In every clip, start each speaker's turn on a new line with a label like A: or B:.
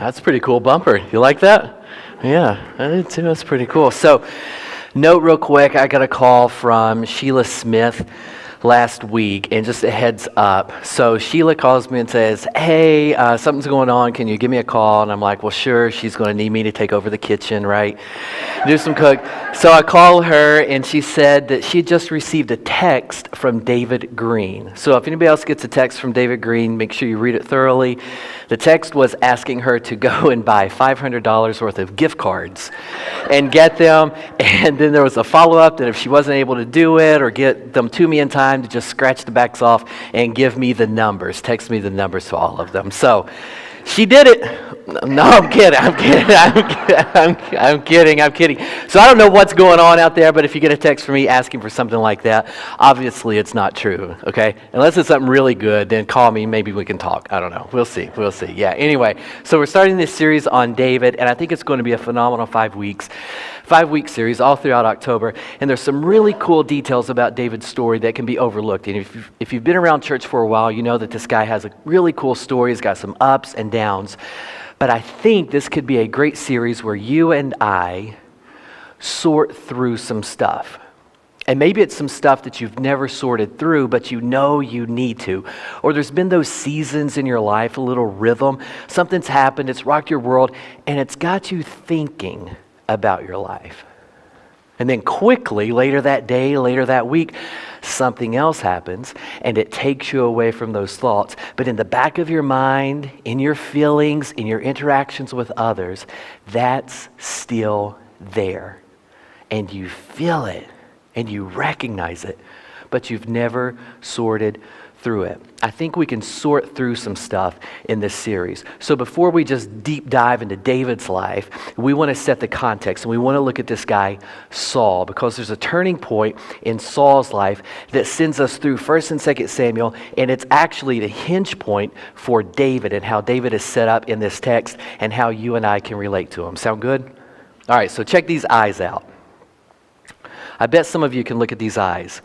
A: That's a pretty cool bumper. You like that? Yeah, I did too. That's pretty cool. So, note real quick, I got a call from Sheila Smith last week, and just a heads up. So Sheila calls me and says, hey, something's going on. Can you give me a call? And I'm like, well, sure. She's going to need me to take over the kitchen, right? Do some cook. So I call her, and she said that she had just received a text from David Green. So if anybody else gets a text from David Green, make sure you read it thoroughly. The text was asking her to go and buy $500 worth of gift cards and get them. And then there was a follow-up that if she wasn't able to do it or get them to me in time, to just scratch the backs off and give me the numbers, text me the numbers to all of them. So she did it. No, I'm kidding. I'm kidding. So I don't know what's going on out there, but if you get a text from me asking for something like that, obviously it's not true, okay? Unless it's something really good, then call me. Maybe we can talk. I don't know. We'll see. Yeah, anyway, so we're starting this series on David, and I think it's going to be a phenomenal 5 weeks. 5-week series all throughout October, and there's some really cool details about David's story that can be overlooked. And if you've been around church for a while, you know that this guy has a really cool story. He's got some ups and downs. But I think this could be a great series where you and I sort through some stuff. And maybe it's some stuff that you've never sorted through, but you know you need to. Or there's been those seasons in your life, a little rhythm. Something's happened, it's rocked your world, and it's got you thinking about your life. And then quickly, later that day, later that week, something else happens and it takes you away from those thoughts. But in the back of your mind, in your feelings, in your interactions with others, that's still there. And you feel it and you recognize it, but you've never sorted through it. I think we can sort through some stuff in this series. So before we just deep dive into David's life, we want to set the context, and we want to look at this guy, Saul, because there's a turning point in Saul's life that sends us through 1st and 2nd Samuel, and it's actually the hinge point for David and how David is set up in this text and how you and I can relate to him. Sound good? All right, so check these eyes out. I bet some of you can look at these eyes.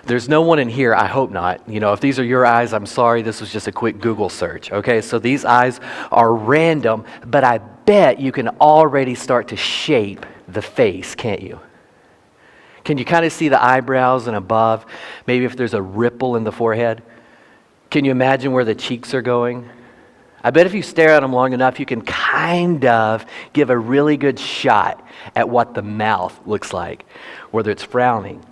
A: There's no one in here, I hope not. You know, if these are your eyes, I'm sorry, this was just a quick Google search, okay? So these eyes are random, but I bet you can already start to shape the face, can't you? Can you kind of see the eyebrows and above? Maybe if there's a ripple in the forehead? Can you imagine where the cheeks are going? I bet if you stare at them long enough, you can kind of give a really good shot at what the mouth looks like, whether it's frowning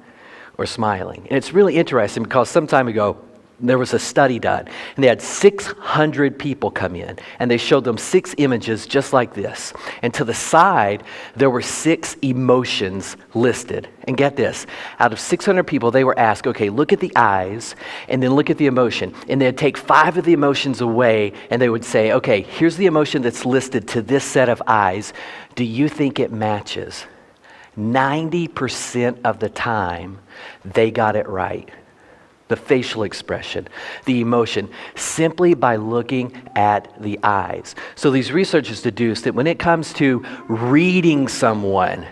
A: or smiling. And it's really interesting because some time ago, there was a study done, and they had 600 people come in, and they showed them 6 images just like this. And to the side, there were 6 emotions listed. And get this, out of 600 people, they were asked, okay, look at the eyes, and then look at the emotion. And they'd take 5 of the emotions away, and they would say, okay, here's the emotion that's listed to this set of eyes. Do you think it matches? 90% of the time, they got it right. The facial expression, the emotion, simply by looking at the eyes. So these researchers deduced that when it comes to reading someone,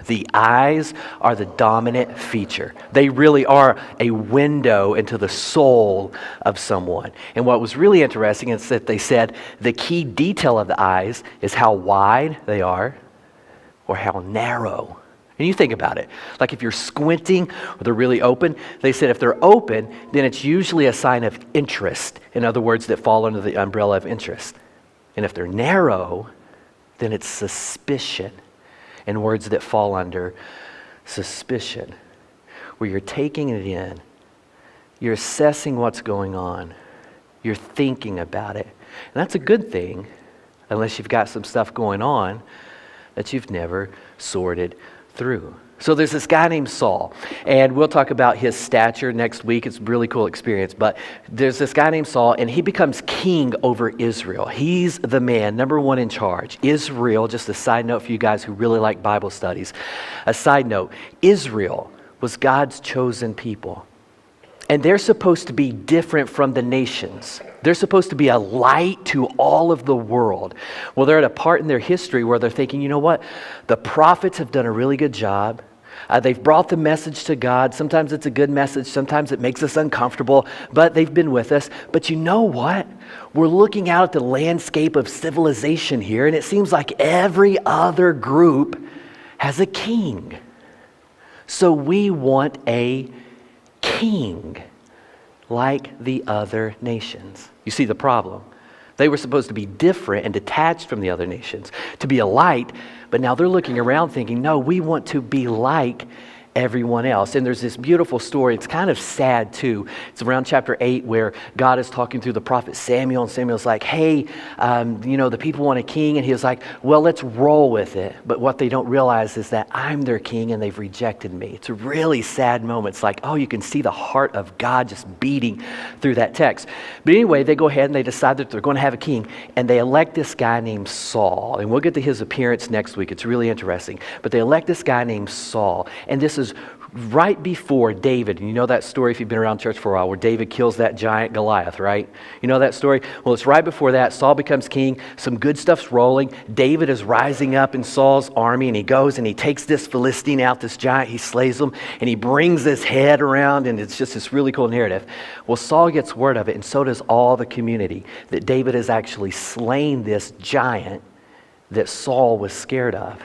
A: the eyes are the dominant feature. They really are a window into the soul of someone. And what was really interesting is that they said the key detail of the eyes is how wide they are or how narrow. And you think about it, like if you're squinting or they're really open, they said if they're open, then it's usually a sign of interest. In other words, that fall under the umbrella of interest. And if they're narrow, then it's suspicion. And words that fall under suspicion, where you're taking it in, you're assessing what's going on, you're thinking about it. And that's a good thing, unless you've got some stuff going on that you've never sorted through. So there's this guy named Saul, and we'll talk about his stature next week. It's a really cool experience, but there's this guy named Saul, and he becomes king over Israel. He's the man, number one in charge. Israel, just a side note for you guys who really like Bible studies, a side note, Israel was God's chosen people. And they're supposed to be different from the nations. They're supposed to be a light to all of the world. Well, they're at a part in their history where they're thinking, you know what? The prophets have done a really good job. They've brought the message to God. Sometimes it's a good message. Sometimes it makes us uncomfortable, but they've been with us. But you know what? We're looking out at the landscape of civilization here, and it seems like every other group has a king. So we want a king like the other nations. You see the problem? They were supposed to be different and detached from the other nations, to be a light, but now they're looking around thinking, no, we want to be like everyone else. And there's this beautiful story. It's kind of sad too. It's around chapter 8 where God is talking through the prophet Samuel, and Samuel's like, hey, the people want a king. And he was like, well, let's roll with it. But what they don't realize is that I'm their king and they've rejected me. It's a really sad moment. It's like, oh, you can see the heart of God just beating through that text. But anyway, they go ahead and they decide that they're going to have a king, and they elect this guy named Saul. And we'll get to his appearance next week. It's really interesting. But they elect this guy named Saul. And this is right before David, and you know that story if you've been around church for a while, where David kills that giant Goliath, right? You know that story? Well, it's right before that. Saul becomes king. Some good stuff's rolling. David is rising up in Saul's army, and he goes and he takes this Philistine out, this giant. He slays him, and he brings his head around, and it's just this really cool narrative. Well, Saul gets word of it, and so does all the community, that David has actually slain this giant that Saul was scared of.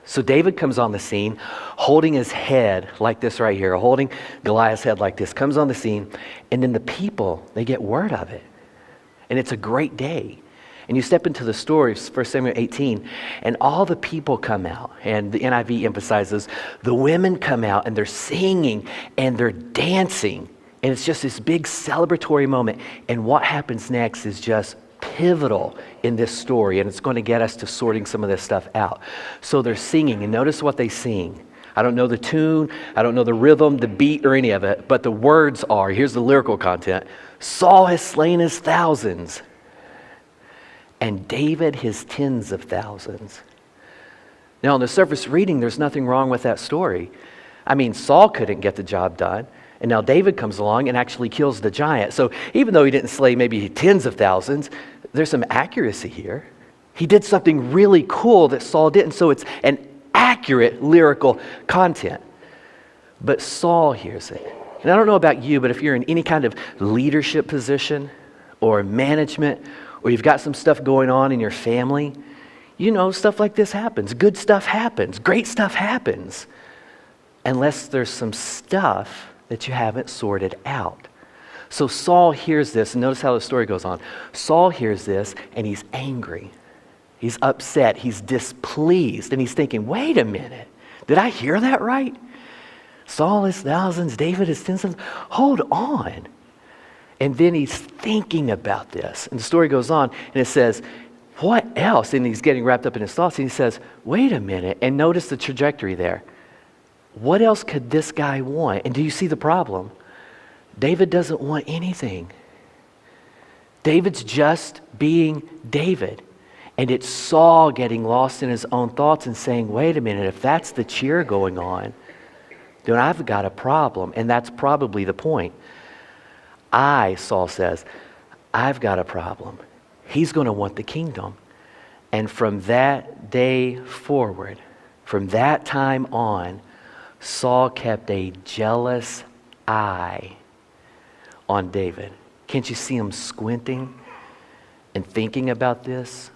A: So David comes on the scene holding his head like this right here, holding Goliath's head like this, comes on the scene, and then the people, they get word of it. And it's a great day. And you step into the story, 1 Samuel 18, and all the people come out. And the NIV emphasizes the women come out and they're singing and they're dancing. And it's just this big celebratory moment. And what happens next is just pivotal in this story, and it's going to get us to sorting some of this stuff out. So they're singing, and notice what they sing. I don't know the tune, I don't know the rhythm, the beat, or any of it, but the words are, here's the lyrical content: Saul has slain his thousands, and David his tens of thousands. Now, on the surface reading, there's nothing wrong with that story. I mean, Saul couldn't get the job done. And now David comes along and actually kills the giant. So even though he didn't slay maybe tens of thousands, there's some accuracy here. He did something really cool that Saul didn't. So it's an accurate lyrical content. But Saul hears it. And I don't know about you, but if you're in any kind of leadership position or management, or you've got some stuff going on in your family, you know, stuff like this happens. Good stuff happens. Great stuff happens. Unless there's some stuff that you haven't sorted out. So Saul hears this, and notice how the story goes on. Saul hears this, and he's angry. He's upset. He's displeased. And he's thinking, wait a minute. Did I hear that right? Saul is thousands, David is tens. Hold on. And then he's thinking about this. And the story goes on, and it says, what else? And he's getting wrapped up in his thoughts, and he says, wait a minute. And notice the trajectory there. What else could this guy want? And do you see the problem? David doesn't want anything. David's just being David. And it's Saul getting lost in his own thoughts and saying, wait a minute, if that's the cheer going on, then I've got a problem. And that's probably the point. Saul says, I've got a problem. He's going to want the kingdom. And from that day forward, from that time on, Saul kept a jealous eye on David. Can't you see him squinting and thinking about this?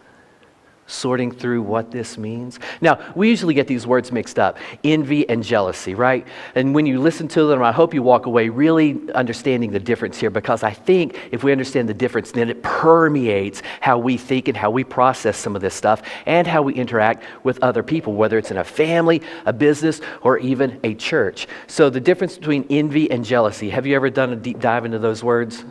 A: Sorting through what this means. Now, we usually get these words mixed up, envy and jealousy, right? And when you listen to them, I hope you walk away really understanding the difference here, because I think if we understand the difference, then it permeates how we think and how we process some of this stuff and how we interact with other people, whether it's in a family, a business, or even a church. So the difference between envy and jealousy, have you ever done a deep dive into those words?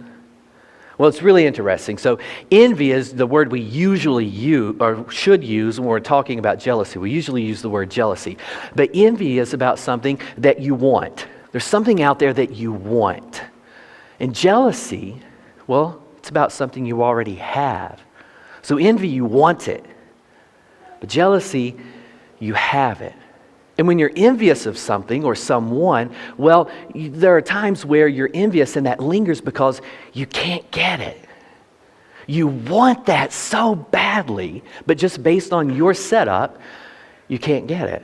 A: Well, it's really interesting. So envy is the word we usually use or should use when we're talking about jealousy. We usually use the word jealousy. But envy is about something that you want. There's something out there that you want. And jealousy, well, it's about something you already have. So envy, you want it. But jealousy, you have it. And when you're envious of something or someone, well, there are times where you're envious and that lingers because you can't get it. You want that so badly, but just based on your setup, you can't get it.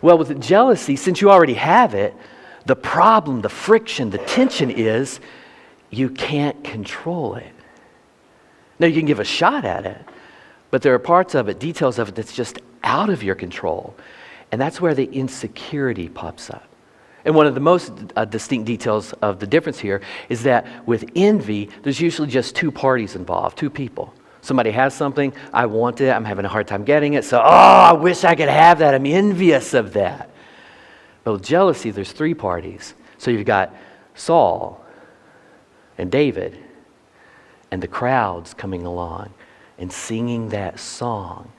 A: Well, with jealousy, since you already have it, the problem, the friction, the tension is you can't control it. Now, you can give a shot at it, but there are parts of it, details of it, that's just out of your control. And that's where the insecurity pops up. And one of the most distinct details of the difference here is that with envy, there's usually just two parties involved, two people. Somebody has something, I want it, I'm having a hard time getting it, so, I wish I could have that, I'm envious of that. But with jealousy, there's three parties. So you've got Saul and David and the crowds coming along and singing that song.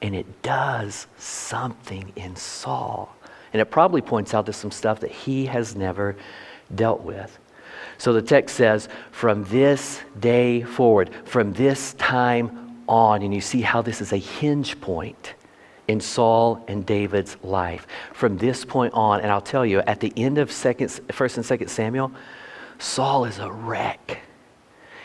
A: And it does something in Saul. And it probably points out to some stuff that he has never dealt with. So the text says, from this day forward, from this time on, and you see how this is a hinge point in Saul and David's life. From this point on, and I'll tell you, at the end of 1st and 2nd Samuel, Saul is a wreck.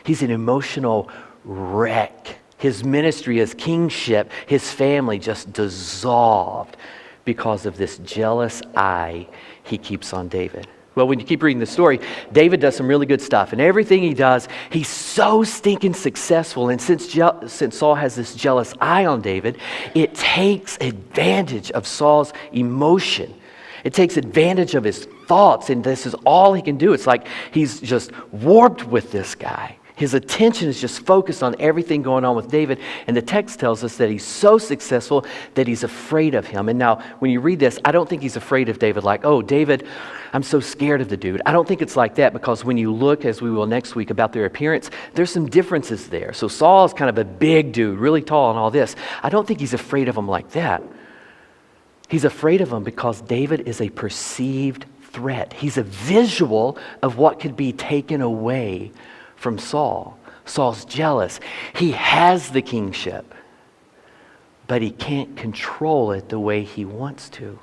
A: He's an emotional wreck. His ministry, his kingship, his family just dissolved because of this jealous eye he keeps on David. Well, when you keep reading the story, David does some really good stuff. And everything he does, he's so stinking successful. And since Saul has this jealous eye on David, it takes advantage of Saul's emotion. It takes advantage of his thoughts. And this is all he can do. It's like he's just warped with this guy. His attention is just focused on everything going on with David. And the text tells us that he's so successful that he's afraid of him. And now, when you read this, I don't think he's afraid of David like, oh, David, I'm so scared of the dude. I don't think it's like that, because when you look, as we will next week, about their appearance, there's some differences there. So Saul is kind of a big dude, really tall and all this. I don't think he's afraid of him like that. He's afraid of him because David is a perceived threat. He's a visual of what could be taken away from Saul. Saul's jealous. He has the kingship, but he can't control it the way he wants to.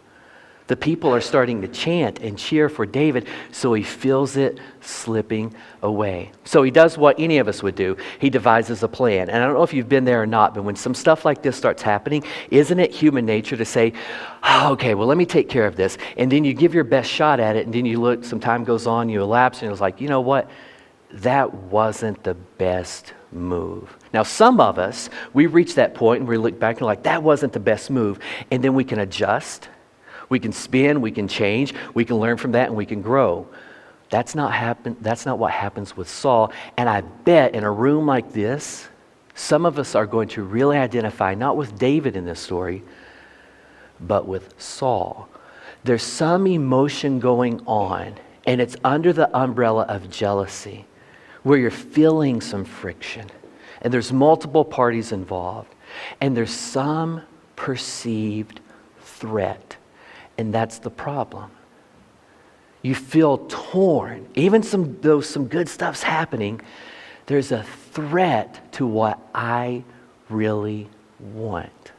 A: The people are starting to chant and cheer for David, so he feels it slipping away. So he does what any of us would do. He devises a plan. And I don't know if you've been there or not, but when some stuff like this starts happening, isn't it human nature to say, oh, okay, well, let me take care of this. And then you give your best shot at it, and then you look, some time goes on, you elapse, and it's like, you know what? That wasn't the best move. Now, some of us, we reach that point and we look back and we're like, that wasn't the best move. And then we can adjust, we can spin, we can change, we can learn from that, and we can grow. That's not what happens with Saul. And I bet in a room like this, some of us are going to really identify, not with David in this story, but with Saul. There's some emotion going on, and it's under the umbrella of jealousy, where you're feeling some friction, and there's multiple parties involved, and there's some perceived threat, and that's the problem. You feel torn. Even though some good stuff's happening, there's a threat to what I really want.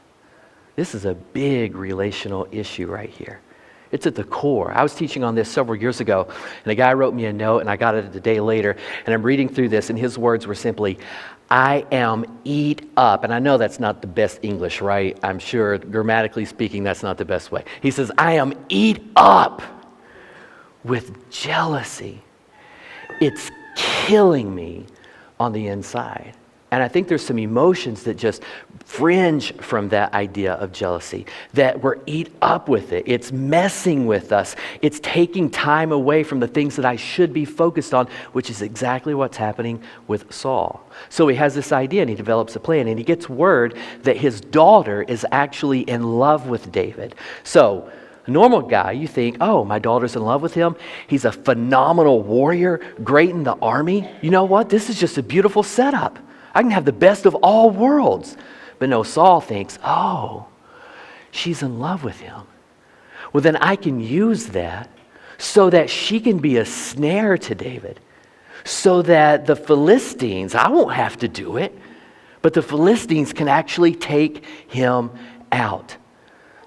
A: This is a big relational issue right here. It's at the core. I was teaching on this several years ago, and a guy wrote me a note, and I got it a day later, and I'm reading through this, and his words were simply, I am eat up. And I know that's not the best English, right? I'm sure, grammatically speaking, that's not the best way. He says, I am eat up with jealousy. It's killing me on the inside. And I think there's some emotions that just fringe from that idea of jealousy, that we're eat up with it. It's messing with us. It's taking time away from the things that I should be focused on, which is exactly what's happening with Saul. So he has this idea, and he develops a plan, and he gets word that his daughter is actually in love with David. So a normal guy, you think, oh, my daughter's in love with him. He's a phenomenal warrior, great in the army. You know what? This is just a beautiful setup. I can have the best of all worlds. But no, Saul thinks, oh, she's in love with him. Well, then I can use that so that she can be a snare to David, so that the Philistines, I won't have to do it, but the Philistines can actually take him out.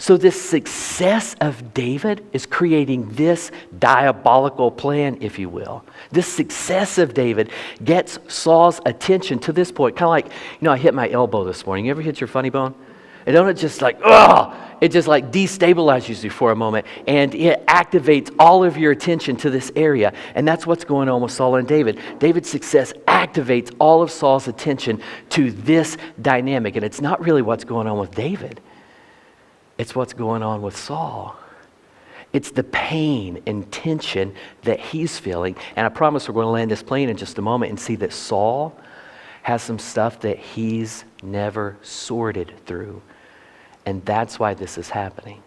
A: So this success of David is creating this diabolical plan, if you will. This success of David gets Saul's attention to this point. Kind of like, I hit my elbow this morning. You ever hit your funny bone? It don't just like, oh, it just like destabilizes you for a moment, and it activates all of your attention to this area. And that's what's going on with Saul and David. David's success activates all of Saul's attention to this dynamic. And it's not really what's going on with David. It's what's going on with Saul. It's the pain and tension that he's feeling. And I promise we're going to land this plane in just a moment and see that Saul has some stuff that he's never sorted through. And that's why this is happening.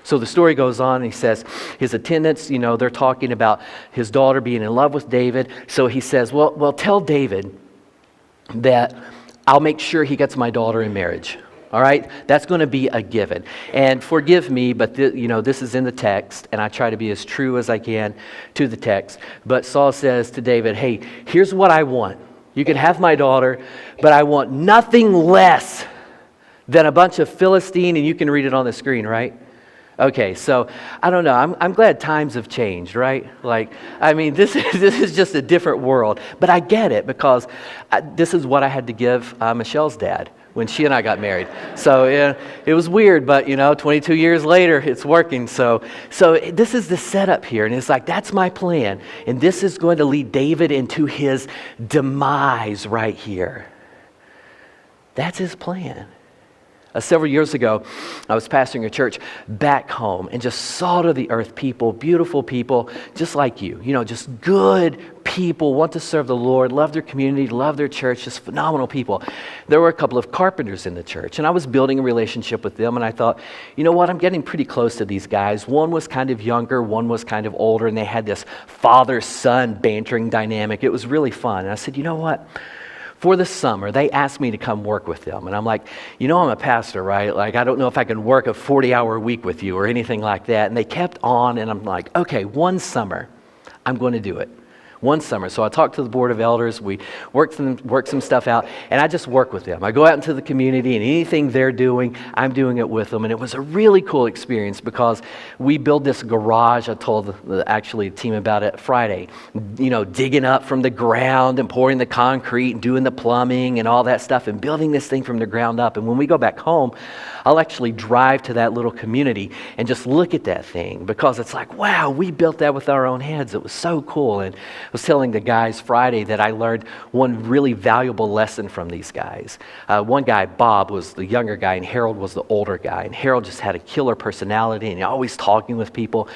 A: So the story goes on, and he says his attendants, they're talking about his daughter being in love with David. So he says, well, tell David that I'll make sure he gets my daughter in marriage. All right? That's going to be a given. And forgive me, but this is in the text, and I try to be as true as I can to the text. But Saul says to David, hey, here's what I want. You can have my daughter, but I want nothing less than a bunch of Philistine, and you can read it on the screen, right? Okay, so I don't know. I'm glad times have changed, right? This is just a different world. But I get it, because this is what I had to give Michelle's dad when she and I got married. So it was weird, but 22 years later, it's working. So this is the setup here, and it's like, that's my plan, and this is going to lead David into his demise right here. That's his plan. Several years ago, I was pastoring a church back home, and just salt of the earth people, beautiful people, just like you, just good people, want to serve the Lord, love their community, love their church, just phenomenal people. There were a couple of carpenters in the church, and I was building a relationship with them, and I thought, you know what, I'm getting pretty close to these guys. One was kind of younger, one was kind of older, and they had this father-son bantering dynamic. It was really fun, and I said, you know what? For the summer, they asked me to come work with them. And I'm like, I'm a pastor, right? I don't know if I can work a 40-hour week with you or anything like that. And they kept on, and I'm like, okay, one summer, I'm going to do it. One summer. So I talked to the board of elders. We worked some stuff out, and I just work with them. I go out into the community, and anything they're doing, I'm doing it with them. And it was a really cool experience, because we build this garage. I told the team about it Friday. Digging up from the ground and pouring the concrete and doing the plumbing and all that stuff and building this thing from the ground up. And when we go back home, I'll actually drive to that little community and just look at that thing, because it's like, wow, we built that with our own hands. It was so cool. And I was telling the guys Friday that I learned one really valuable lesson from these guys. One guy, Bob, was the younger guy, and Harold was the older guy. And Harold just had a killer personality, and always talking with people.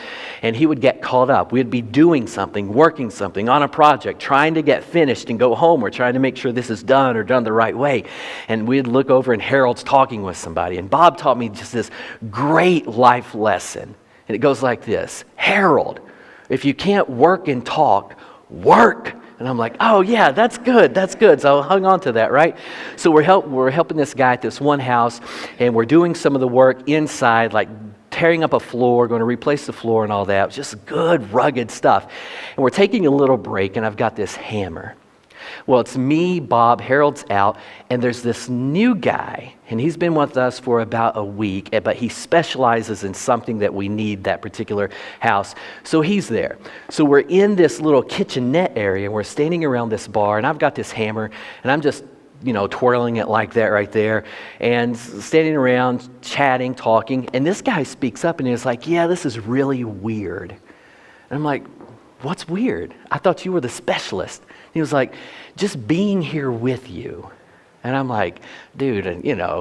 A: And he would get caught up. We'd be doing something, working something on a project, trying to get finished and go home, or trying to make sure this is done or done the right way. And we'd look over, and Harold's talking with somebody. And Bob taught me just this great life lesson. And it goes like this: Harold, if you can't work and talk, work. And I'm like, oh yeah, that's good. So I hung on to that, right? So we're helping this guy at this one house, and we're doing some of the work inside, like tearing up a floor, going to replace the floor and all that. It was just good, rugged stuff. And we're taking a little break, and I've got this hammer. Well, it's me, Bob, Harold's out, and there's this new guy, and he's been with us for about a week, but he specializes in something that we need that particular house. So he's there. So we're in this little kitchenette area, and we're standing around this bar, and I've got this hammer, and I'm just twirling it like that right there, and standing around, chatting, talking, and this guy speaks up, and he's like, yeah, this is really weird. And I'm like, what's weird? I thought you were the specialist. He was like, just being here with you. And I'm like, dude,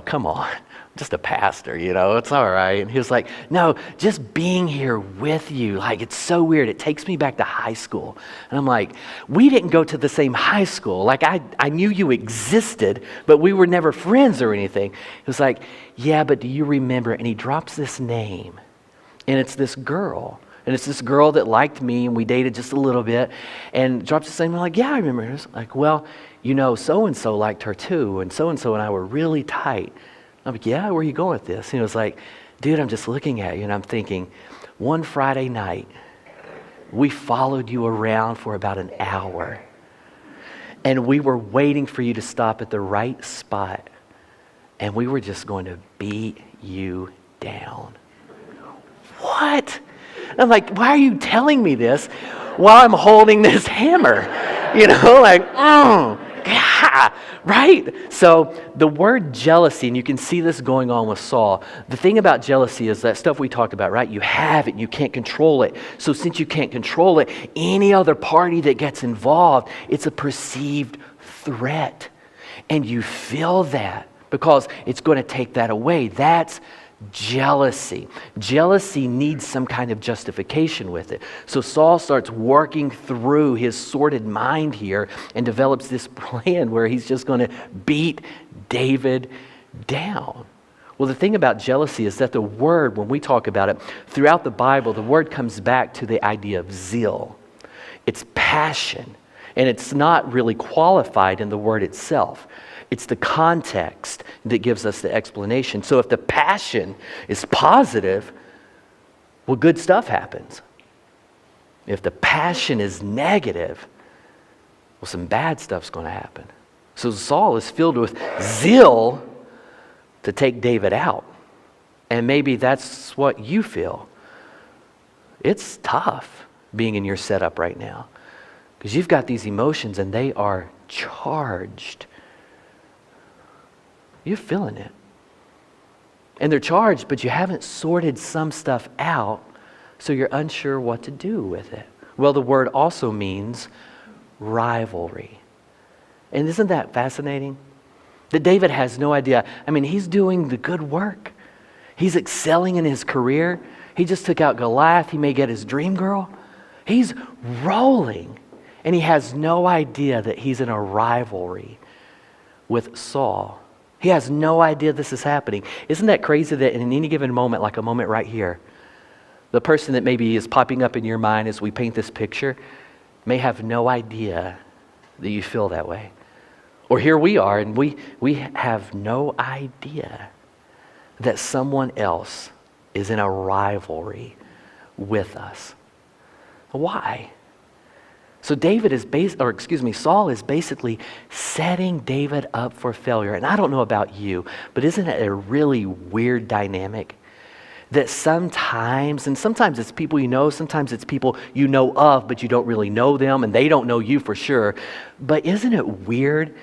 A: come on. I'm just a pastor, it's all right. And he was like, no, just being here with you. It's so weird. It takes me back to high school. And I'm like, we didn't go to the same high school. I knew you existed, but we were never friends or anything. He was like, yeah, but do you remember? And he drops this name, and it's this girl. And it's this girl that liked me, and we dated just a little bit, and drops the same. I'm like, yeah, I remember her. It's like, well, so-and-so liked her too, and so-and-so and I were really tight. I'm like, yeah, where are you going with this? And he was like, dude, I'm just looking at you, and I'm thinking, one Friday night, we followed you around for about an hour, and we were waiting for you to stop at the right spot, and we were just going to beat you down. What? I'm like, why are you telling me this while I'm holding this hammer? God. ha, right? So the word jealousy, and you can see this going on with Saul. The thing about jealousy is that stuff we talked about, right? You have it, and you can't control it. So since you can't control it, any other party that gets involved, it's a perceived threat. And you feel that because it's going to take that away. That's jealousy. Jealousy needs some kind of justification with it. So Saul starts working through his sordid mind here and develops this plan where he's just going to beat David down. Well, the thing about jealousy is that the word, when we talk about it, throughout the Bible, the word comes back to the idea of zeal. It's passion, and it's not really qualified in the word itself. It's the context that gives us the explanation. So if the passion is positive, well, good stuff happens. If the passion is negative, well, some bad stuff's going to happen. So Saul is filled with zeal to take David out. And maybe that's what you feel. It's tough being in your setup right now because you've got these emotions and they are charged. You're feeling it. And they're charged, but you haven't sorted some stuff out, so you're unsure what to do with it. Well, the word also means rivalry. And isn't that fascinating? That David has no idea. I mean, he's doing the good work. He's excelling in his career. He just took out Goliath. He may get his dream girl. He's rolling. And he has no idea that he's in a rivalry with Saul. He has no idea this is happening. Isn't that crazy that in any given moment, like a moment right here, the person that maybe is popping up in your mind as we paint this picture may have no idea that you feel that way. Or here we are, and we have no idea that someone else is in a rivalry with us. Why? So Saul is basically setting David up for failure. And I don't know about you, but isn't it a really weird dynamic? That sometimes it's people you know, sometimes it's people you know of, but you don't really know them, and they don't know you for sure. But isn't it weird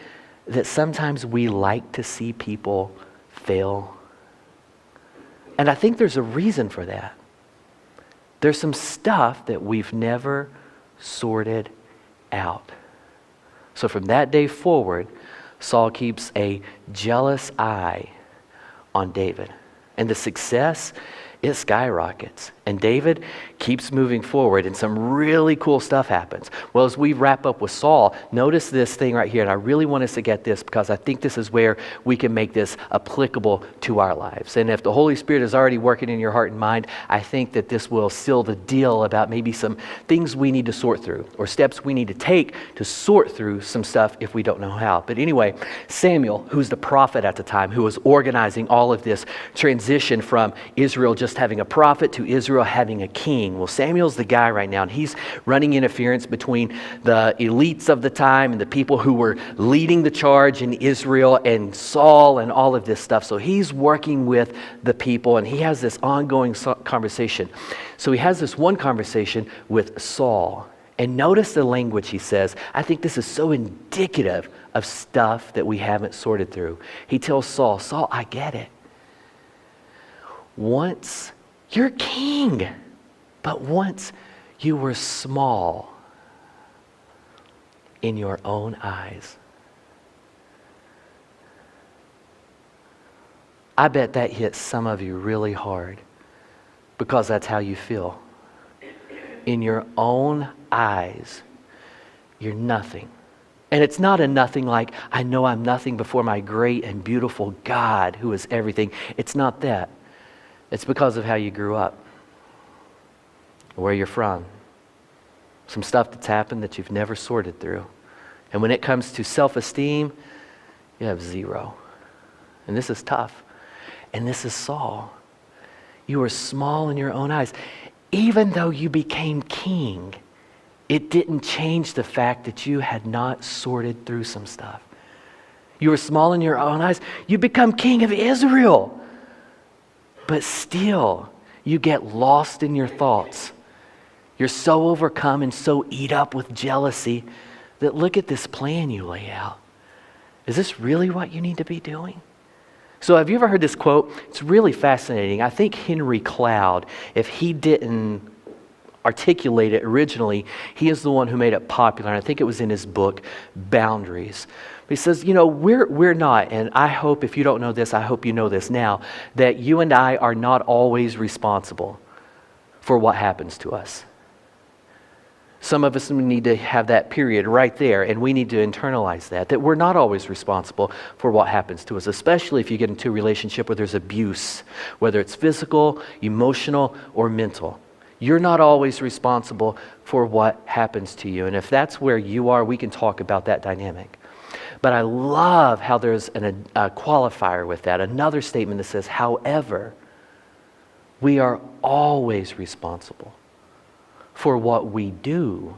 A: that sometimes we like to see people fail? And I think there's a reason for that. There's some stuff that we've never sorted out. So from that day forward, Saul keeps a jealous eye on David. And the success, it skyrockets. And David keeps moving forward, and some really cool stuff happens. Well, as we wrap up with Saul, notice this thing right here, and I really want us to get this because I think this is where we can make this applicable to our lives. And if the Holy Spirit is already working in your heart and mind, I think that this will seal the deal about maybe some things we need to sort through or steps we need to take to sort through some stuff if we don't know how. But anyway, Samuel, who's the prophet at the time, who was organizing all of this transition from Israel just having a prophet to Israel having a king. Well, Samuel's the guy right now, and he's running interference between the elites of the time and the people who were leading the charge in Israel and Saul and all of this stuff. So he's working with the people, and he has this ongoing conversation. So he has this one conversation with Saul. And notice the language he says. I think this is so indicative of stuff that we haven't sorted through. He tells Saul, Saul, I get it. Once you're king, but once you were small in your own eyes. I bet that hits some of you really hard because that's how you feel. In your own eyes, you're nothing. And it's not a nothing like, I know I'm nothing before my great and beautiful God who is everything. It's not that. It's because of how you grew up, where you're from, some stuff that's happened that you've never sorted through. And when it comes to self-esteem, you have zero. And this is tough. And this is Saul. You were small in your own eyes. Even though you became king, it didn't change the fact that you had not sorted through some stuff. You were small in your own eyes. You become king of Israel. But still, you get lost in your thoughts. You're so overcome and so eat up with jealousy that look at this plan you lay out. Is this really what you need to be doing? So have you ever heard this quote? It's really fascinating. I think Henry Cloud, if he didn't articulate it originally, he is the one who made it popular. And I think it was in his book, Boundaries. He says, we're not, and I hope if you don't know this, I hope you know this now, that you and I are not always responsible for what happens to us. Some of us need to have that period right there, and we need to internalize that we're not always responsible for what happens to us, especially if you get into a relationship where there's abuse, whether it's physical, emotional, or mental. You're not always responsible for what happens to you. And if that's where you are, we can talk about that dynamic. But I love how there's a qualifier with that, another statement that says, however, we are always responsible for what we do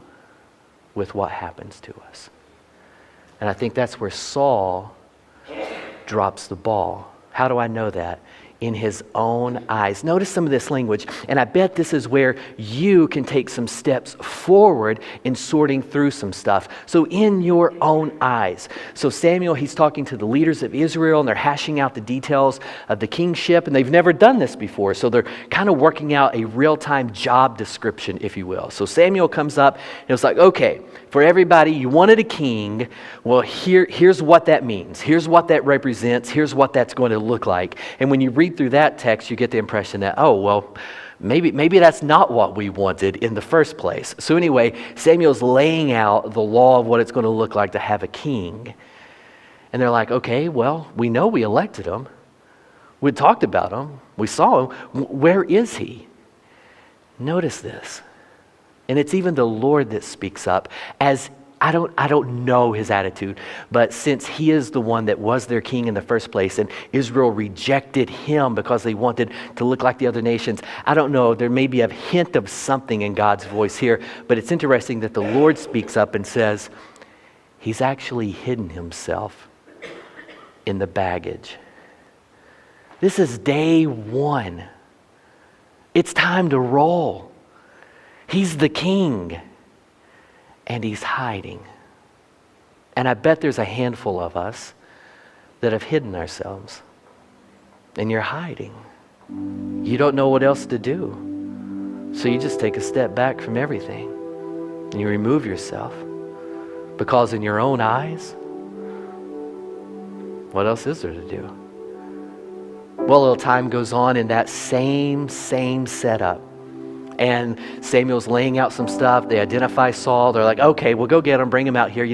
A: with what happens to us. And I think that's where Saul drops the ball. How do I know that? In his own eyes. Notice some of this language, and I bet this is where you can take some steps forward in sorting through some stuff. So in your own eyes. So Samuel, he's talking to the leaders of Israel, and they're hashing out the details of the kingship, and they've never done this before. So they're kind of working out a real-time job description, if you will. So Samuel comes up, and it's like, okay, for everybody, you wanted a king. Well, here's what that means. Here's what that represents. Here's what that's going to look like. And when you read through that text, you get the impression that, oh, well, maybe that's not what we wanted in the first place. So anyway, Samuel's laying out the law of what it's going to look like to have a king. And they're like, okay, well, we know we elected him. We talked about him. We saw him. Where is he? Notice this. And it's even the Lord that speaks up, as I don't know his attitude, but since he is the one that was their king in the first place, and Israel rejected him because they wanted to look like the other nations, I don't know, there may be a hint of something in God's voice here, but it's interesting that the Lord speaks up and says, he's actually hidden himself in the baggage. This is day one. It's time to roll. He's the king, and he's hiding. And I bet there's a handful of us that have hidden ourselves, and you're hiding. You don't know what else to do. So you just take a step back from everything, and you remove yourself, because in your own eyes, what else is there to do? Well, a little time goes on in that same setup. And Samuel's laying out some stuff. They identify Saul. They're like, okay, we'll go get him, bring him out here.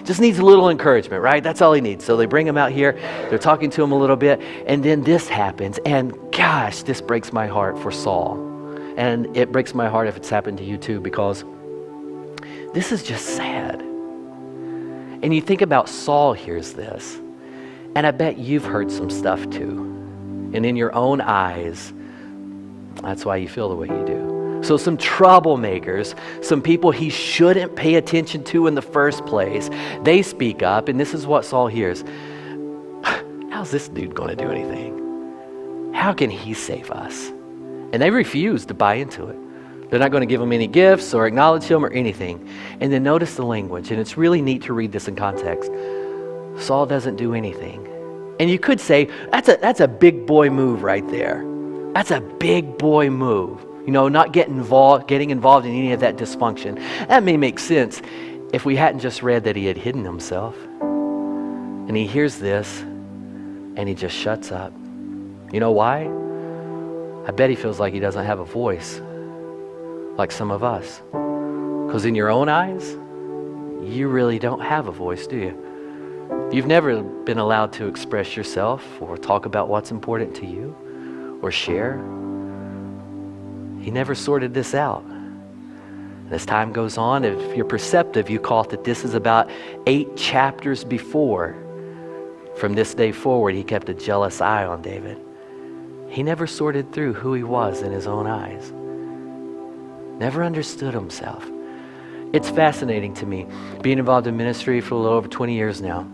A: Just needs a little encouragement, right? That's all he needs. So they bring him out here. They're talking to him a little bit. And then this happens. And gosh, this breaks my heart for Saul. And it breaks my heart if it's happened to you too, because this is just sad. And you think about Saul hears this. And I bet you've heard some stuff too. And in your own eyes, that's why you feel the way you do. So some troublemakers, some people he shouldn't pay attention to in the first place, they speak up, and this is what Saul hears. How's this dude going to do anything? How can he save us? And they refuse to buy into it. They're not going to give him any gifts or acknowledge him or anything. And then notice the language, and it's really neat to read this in context. Saul doesn't do anything. And you could say, that's a big boy move right there. That's a big boy move. Not getting involved in any of that dysfunction. That may make sense if we hadn't just read that he had hidden himself. And he hears this, and he just shuts up. You know why? I bet he feels like he doesn't have a voice, like some of us. Because in your own eyes, you really don't have a voice, do you? You've never been allowed to express yourself or talk about what's important to you or share. He never sorted this out. And as time goes on, if you're perceptive, you caught that this is about 8 chapters before. From this day forward, he kept a jealous eye on David. He never sorted through who he was in his own eyes. Never understood himself. It's fascinating to me, being involved in ministry for a little over 20 years now.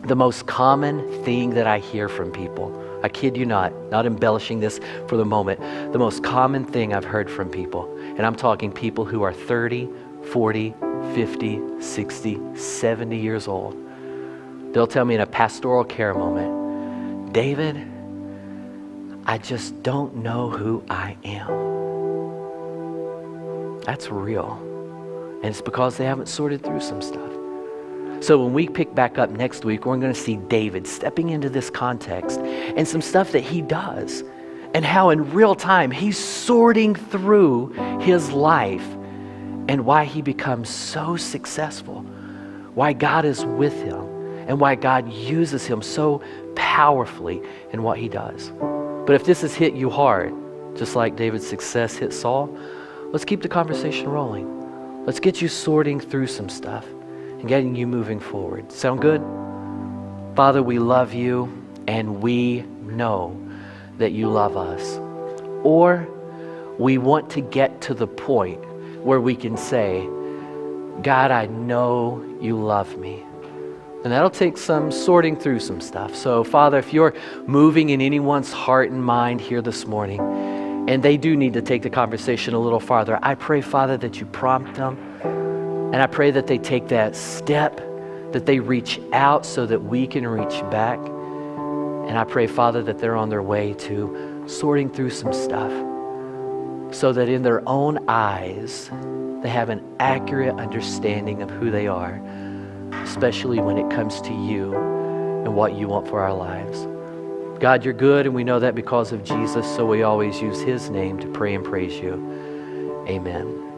A: The most common thing that I hear from people, I kid you not embellishing this for the moment, the most common thing I've heard from people, and I'm talking people who are 30, 40, 50, 60, 70 years old, They'll tell me in a pastoral care moment, David, I just don't know who I am. That's real. And it's because they haven't sorted through some stuff. So when we pick back up next week, we're going to see David stepping into this context and some stuff that he does and how in real time he's sorting through his life and why he becomes so successful, why God is with him, and why God uses him so powerfully in what he does. But if this has hit you hard, just like David's success hit Saul, let's keep the conversation rolling. Let's get you sorting through some stuff and getting you moving forward. Sound good? Father, we love you and we know that you love us. Or we want to get to the point where we can say, God, I know you love me. And that'll take some sorting through some stuff. So Father, if you're moving in anyone's heart and mind here this morning, and they do need to take the conversation a little farther, I pray, Father, that you prompt them. And I pray that they take that step, that they reach out so that we can reach back. And I pray, Father, that they're on their way to sorting through some stuff so that in their own eyes, they have an accurate understanding of who they are, especially when it comes to you and what you want for our lives. God, you're good, and we know that because of Jesus, so we always use his name to pray and praise you. Amen.